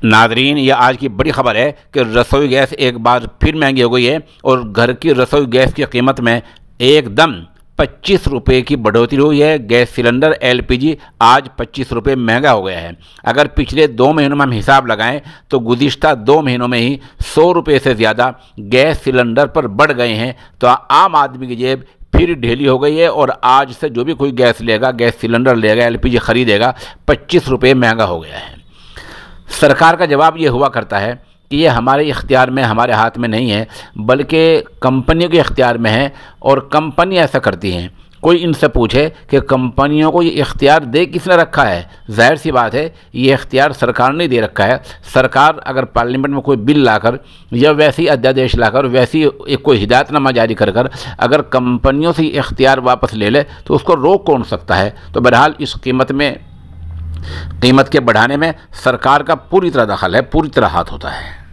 Nadreen, यह आज की बड़ी खबर है कि रसोई गैस एक बार फिर महंगी हो गई है और घर की रसोई गैस की कीमत में एकदम 25 रुपये की बढ़ोतरी हुई है। गैस सिलेंडर एलपीजी आज 25 रुपये महंगा हो गया है। अगर पिछले 2 महीनों में हम हिसाब लगाएं तो गुज़िश्ता 2 महीनों में ही 100 रुपये से ज़्यादा गैस सिलेंडर पर बढ़ गए हैं। तो आम आदमी की जेब फिर ढीली हो गई है और आज से जो भी कोई गैस लेगा, गैस सिलेंडर लेगा, एलपीजी ख़रीदेगा, 25 रुपये महंगा हो गया है। सरकार का जवाब ये हुआ करता है कि ये हमारे इख्तियार में, हमारे हाथ में नहीं है, बल्कि कंपनियों के इख्तियार में है और कंपनी ऐसा करती हैं। कोई इनसे पूछे कि कंपनियों को ये इख्तियार दे किसने रखा है? जाहिर सी बात है, ये इख्तियार सरकार ने दे रखा है। सरकार अगर पार्लियामेंट में कोई बिल लाकर या वैसी अध्यादेश लाकर, वैसी एक कोई हिदायतनामा जारी कर अगर कंपनियों से इख्तियार वापस ले ले तो उसको रोक कौन सकता है? तो बहरहाल इस कीमत के बढ़ाने में सरकार का पूरी तरह दखल है, पूरी तरह हाथ होता है।